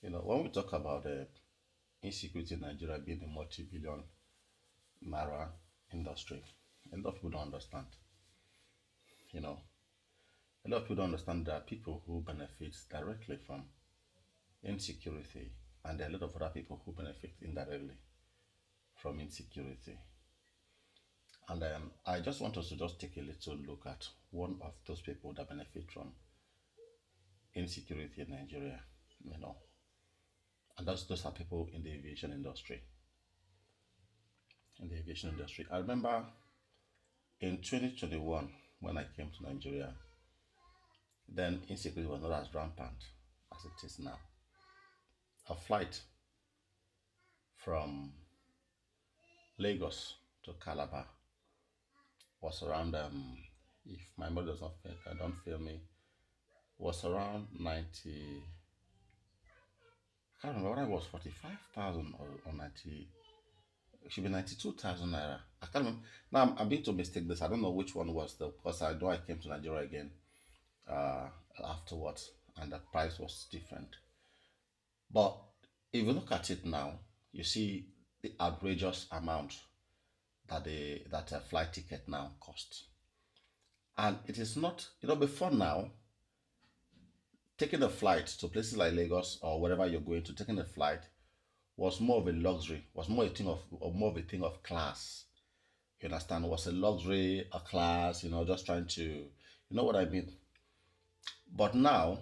When we talk about insecurity in Nigeria being a multi-billion naira industry, a lot of people don't understand. You know, a lot of people don't understand there are people who benefit directly from insecurity, and there are a lot of other people who benefit indirectly from insecurity. And I just want us to just take a little look at one of those people that benefit from insecurity in Nigeria. You know, and those are people in the aviation industry. In the aviation industry, I remember in 2021 when I came to Nigeria, then insecurity was not as rampant as it is now. A flight from Lagos to Calabar was around, if my mother does not fail, don't fail me, was around 90. I can't remember whether it was 45,000 or 90. It should be 92,000 naira. I can't remember. Now I'm being to mistake this. I don't know which one was the because I know I came to Nigeria again uh, afterwards, and the price was different. But if you look at it now, you see the outrageous amount that a flight ticket now costs. And it is not, before now, taking a flight to places like Lagos or wherever you're going to, taking a flight was more of a luxury, was more a thing of or more of a thing of class. You understand? It was a luxury, a class, just trying to, what I mean. But now,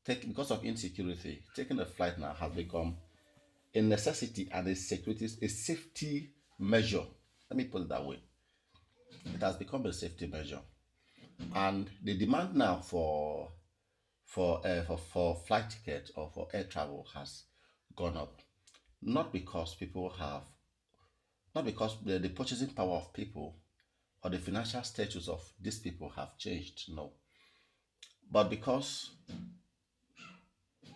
because of insecurity, taking a flight now has become a necessity and a safety measure. Let me put it that way. It has become a safety measure, and the demand now for flight tickets or for air travel has gone up. Not because people have, not because the purchasing power of people or the financial status of these people have changed. No, but because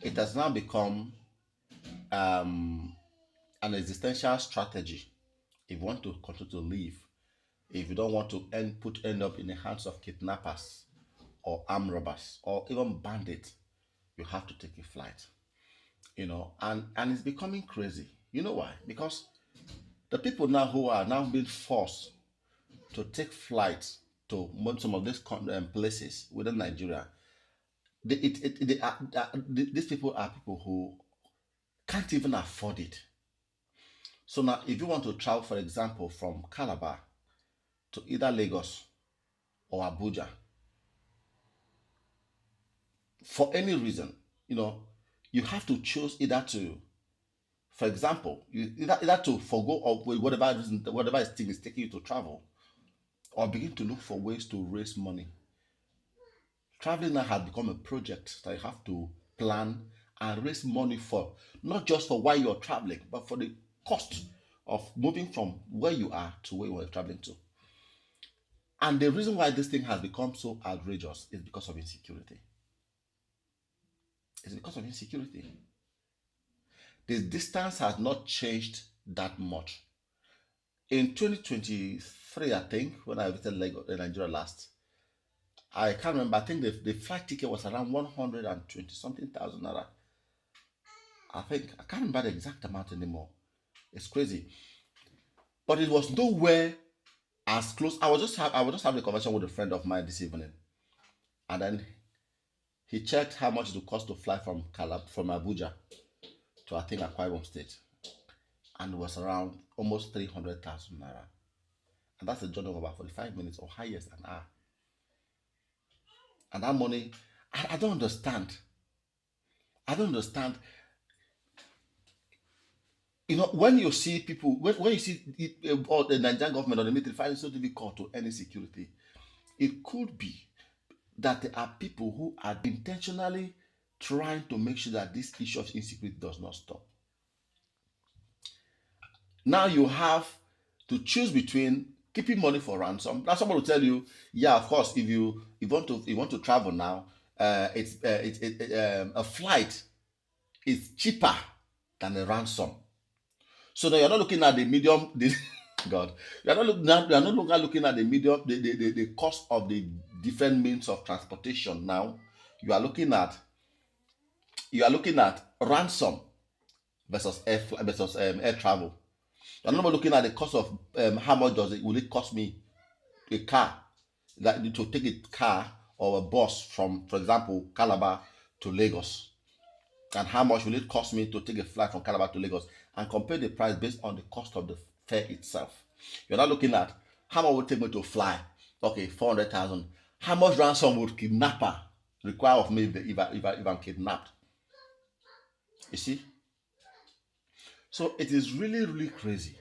it has now become um, an existential strategy. If you want to continue to live, if you don't want to end up in the hands of kidnappers or armed robbers or even bandits, you have to take a flight. And it's becoming crazy. You know why? Because the people now who are now being forced to take flights to some of these places within Nigeria, these people are people who can't even afford it. So now, if you want to travel, for example, from Calabar to either Lagos or Abuja, for any reason, you know, you have to choose either to, for example, either to forego or whatever reason, whatever thing is taking you to travel, or begin to look for ways to raise money. Traveling now has become a project that you have to plan and raise money for, not just for why you're traveling, but for the cost of moving from where you are to where you are traveling to. And the reason why this thing has become so outrageous is because of insecurity. It's because of insecurity. The distance has not changed that much. In 2023, I think, when I visited Lagos, Nigeria last, I can't remember. I think the flight ticket was around 120 something thousand naira. I think I can't remember the exact amount anymore. It's crazy, but it was nowhere as close. I was just having a conversation with a friend of mine this evening, and then he checked how much it would cost to fly from Abuja to I think Akwa Ibom State, and it was around almost 300,000 naira, and that's a journey of about 45 minutes or highest an hour. And that money, I don't understand. I don't understand. When you see people, when you see or the Nigerian government or the military finding it so difficult to any security, it could be that there are people who are intentionally trying to make sure that this issue of insecurity does not stop. Now you have to choose between keeping money for ransom. Now someone will tell you, yeah, of course, if you want to travel now, a flight is cheaper than a ransom. So now you're not looking at the medium. God, you're no longer looking at the medium, the cost of the different means of transportation. Now you are looking at You are looking at ransom versus air travel. You're not looking at the cost of how much will it cost me a car, that to take a car or a bus from, for example, Calabar to Lagos, and how much will it cost me to take a flight from Calabar to Lagos, and compare the price based on the cost of the fare itself. You're not looking at how much would it take me to fly. Okay, 400,000. How much ransom would kidnapper require of me if I'm kidnapped? You see, so it is really really crazy.